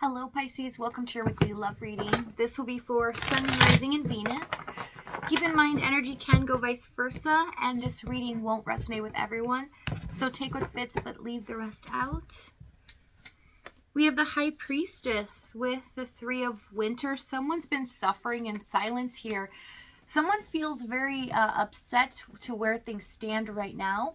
Hello Pisces, welcome to your weekly love reading. This will be for Sun, Rising, and Venus. Keep in mind energy can go vice versa, and this reading won't resonate with everyone. So take what fits but leave the rest out. We have the High Priestess with the Three of Winter. Someone's been suffering in silence here. Someone feels very upset to where things stand right now,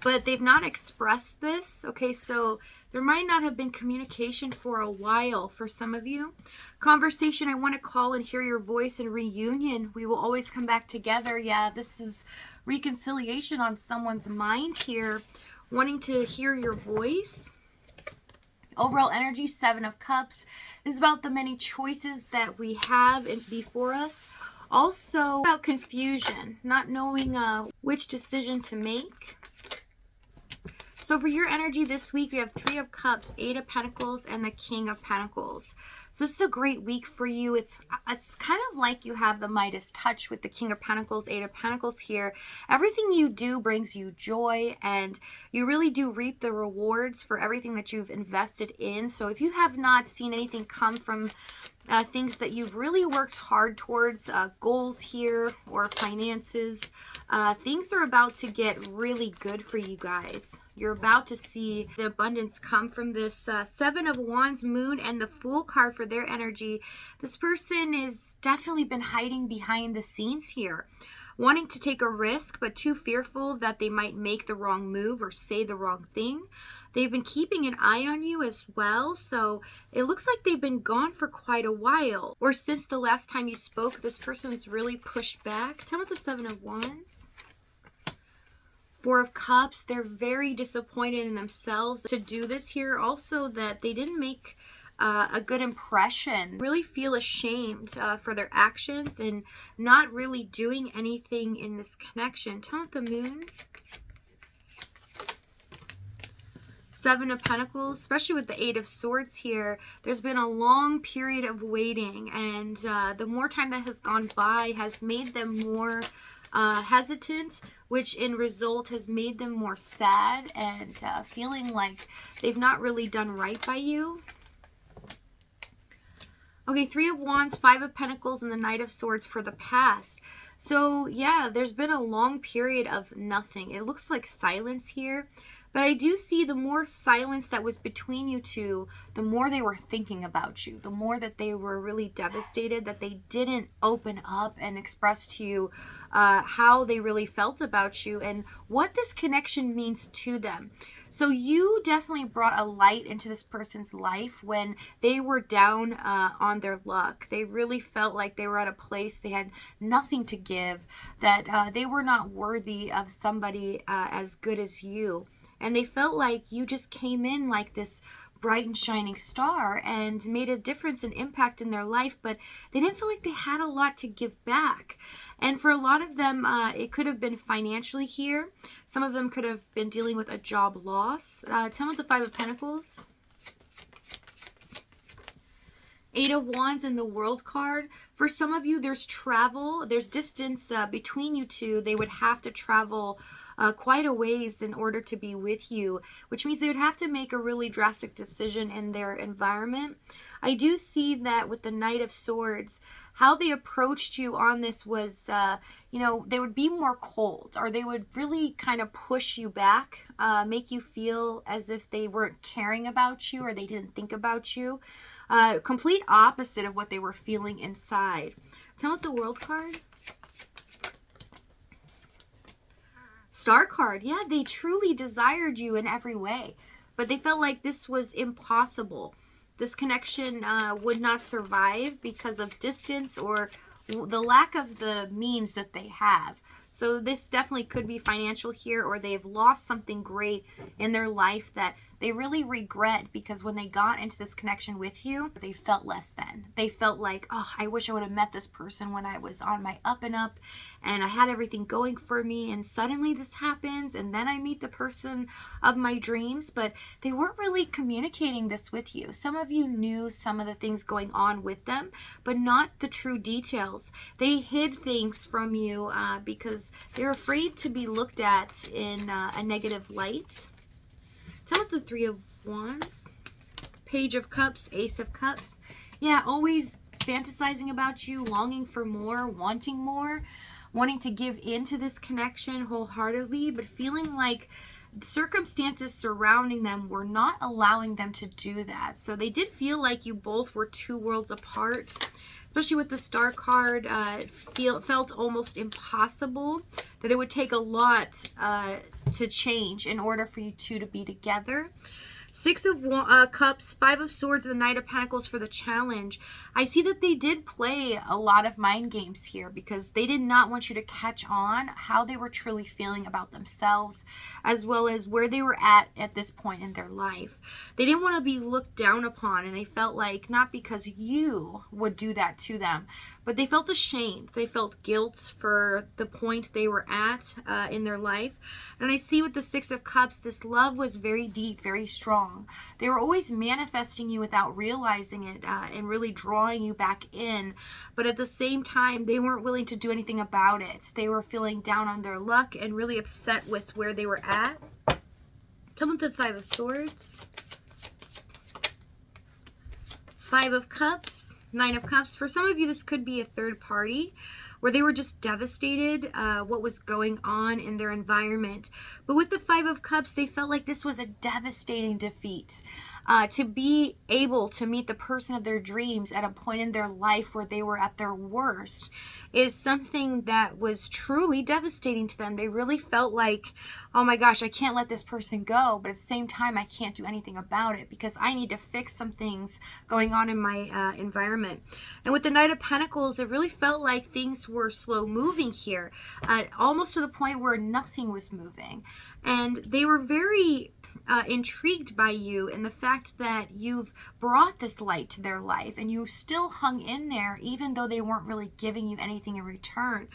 but they've not expressed this. Okay, so there might not have been communication for a while for some of you. Conversation, I want to call and hear your voice, and reunion. We will always come back together. Yeah, this is reconciliation on someone's mind here, wanting to hear your voice. Overall energy, Seven of Cups. This is about the many choices that we have before us. Also about confusion, not knowing which decision to make. So for your energy this week, we have Three of Cups, Eight of Pentacles, and the King of Pentacles. So this is a great week for you. It's kind of like you have the Midas touch with the King of Pentacles, Eight of Pentacles here. Everything you do brings you joy, and you really do reap the rewards for everything that you've invested in. So if you have not seen anything come from things that you've really worked hard towards, goals here or finances, things are about to get really good for you guys. You're about to see the abundance come from this Seven of Wands, Moon, and the Fool card for their energy. This person is definitely been hiding behind the scenes here, wanting to take a risk, but too fearful that they might make the wrong move or say the wrong thing. They've been keeping an eye on you as well, so it looks like they've been gone for quite a while. Or since the last time you spoke, this person's really pushed back. Tell me the Seven of Wands. Four of Cups, they're very disappointed in themselves to do this here. Also that they didn't make a good impression. Really feel ashamed for their actions and not really doing anything in this connection. Tell me the Moon. Seven of Pentacles, especially with the Eight of Swords here, there's been a long period of waiting, and the more time that has gone by has made them more hesitant, which in result has made them more sad and feeling like they've not really done right by you. Okay, Three of Wands, Five of Pentacles, and the Knight of Swords for the past. So yeah, there's been a long period of nothing. It looks like silence here. But I do see the more silence that was between you two, the more they were thinking about you, the more that they were really devastated that they didn't open up and express to you how they really felt about you and what this connection means to them. So you definitely brought a light into this person's life when they were down on their luck. They really felt like they were at a place they had nothing to give, that they were not worthy of somebody as good as you. And they felt like you just came in like this bright and shining star and made a difference and impact in their life, but they didn't feel like they had a lot to give back. And for a lot of them, it could have been financially here. Some of them could have been dealing with a job loss. Tell me the Five of Pentacles. Eight of Wands and the World card. For some of you, there's travel, there's distance between you two. They would have to travel quite a ways in order to be with you, which means they would have to make a really drastic decision in their environment. I do see that with the Knight of Swords, how they approached you on this was, you know, they would be more cold, or they would really kind of push you back, make you feel as if they weren't caring about you or they didn't think about you. Complete opposite of what they were feeling inside. Tell me what the World card. Star card. Yeah, they truly desired you in every way, but they felt like this was impossible. This connection would not survive because of distance or the lack of the means that they have. So this definitely could be financial here, or they've lost something great in their life that they really regret, because when they got into this connection with you, they felt less than. They felt like, oh, I wish I would have met this person when I was on my up and up and I had everything going for me, and suddenly this happens and then I meet the person of my dreams. But they weren't really communicating this with you. Some of you knew some of the things going on with them, but not the true details. They hid things from you because they're afraid to be looked at in a negative light. Tell me the Three of Wands. Page of Cups, Ace of Cups. Yeah, always fantasizing about you, longing for more, wanting to give into this connection wholeheartedly, but feeling like circumstances surrounding them were not allowing them to do that. So they did feel like you both were two worlds apart, especially with the Star card. Felt almost impossible, that it would take a lot to change in order for you two to be together. Six of Cups, Five of Swords, and the Knight of Pentacles for the challenge. I see that they did play a lot of mind games here because they did not want you to catch on how they were truly feeling about themselves, as well as where they were at this point in their life. They didn't want to be looked down upon, and they felt like, not because you would do that to them, but they felt ashamed. They felt guilt for the point they were at in their life. And I see with the Six of Cups, this love was very deep, very strong. They were always manifesting you without realizing it and really drawing you back in. But at the same time, they weren't willing to do anything about it. They were feeling down on their luck and really upset with where they were at. Tell me the Five of Swords. Five of Cups. Nine of Cups. For some of you, this could be a third party where they were just devastated what was going on in their environment. But with the Five of Cups, they felt like this was a devastating defeat. To be able to meet the person of their dreams at a point in their life where they were at their worst is something that was truly devastating to them. They really felt like, oh my gosh, I can't let this person go, but at the same time, I can't do anything about it because I need to fix some things going on in my environment. And with the Knight of Pentacles, it really felt like things were slow moving here, almost to the point where nothing was moving. And they were very intrigued by you and the fact that you've brought this light to their life and you still hung in there even though they weren't really giving you anything in return.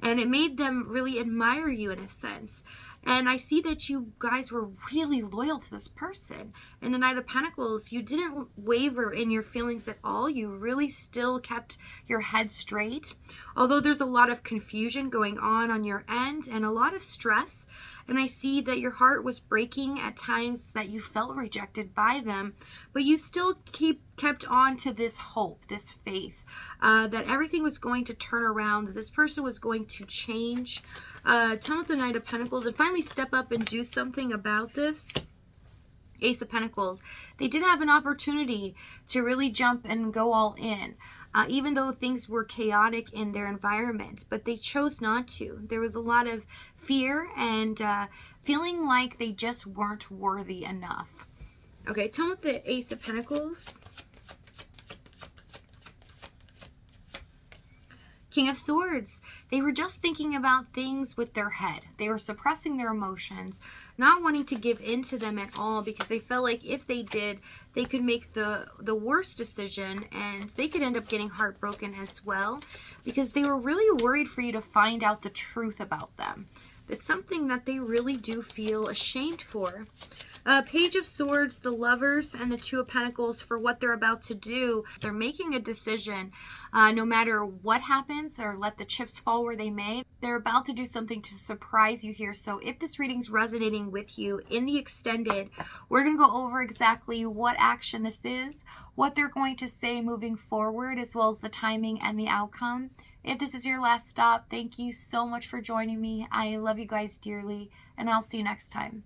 And it made them really admire you in a sense. And I see that you guys were really loyal to this person. In the Knight of Pentacles, you didn't waver in your feelings at all. You really still kept your head straight. Although there's a lot of confusion going on your end and a lot of stress. And I see that your heart was breaking at times that you felt rejected by them. But you still kept on to this hope, this faith, that everything was going to turn around, that this person was going to change. Tell me the Knight of Pentacles and finally step up and do something about this. Ace of Pentacles. They did have an opportunity to really jump and go all in, even though things were chaotic in their environment, but they chose not to. There was a lot of fear and feeling like they just weren't worthy enough. Okay, tell me the Ace of Pentacles. King of Swords. They were just thinking about things with their head. They were suppressing their emotions, not wanting to give in to them at all because they felt like if they did, they could make the worst decision and they could end up getting heartbroken as well because they were really worried for you to find out the truth about them. That's something that they really do feel ashamed for. Page of Swords, the Lovers, and the Two of Pentacles for what they're about to do. They're making a decision no matter what happens or let the chips fall where they may. They're about to do something to surprise you here. So if this reading's resonating with you in the extended, we're going to go over exactly what action this is, what they're going to say moving forward, as well as the timing and the outcome. If this is your last stop, thank you so much for joining me. I love you guys dearly, and I'll see you next time.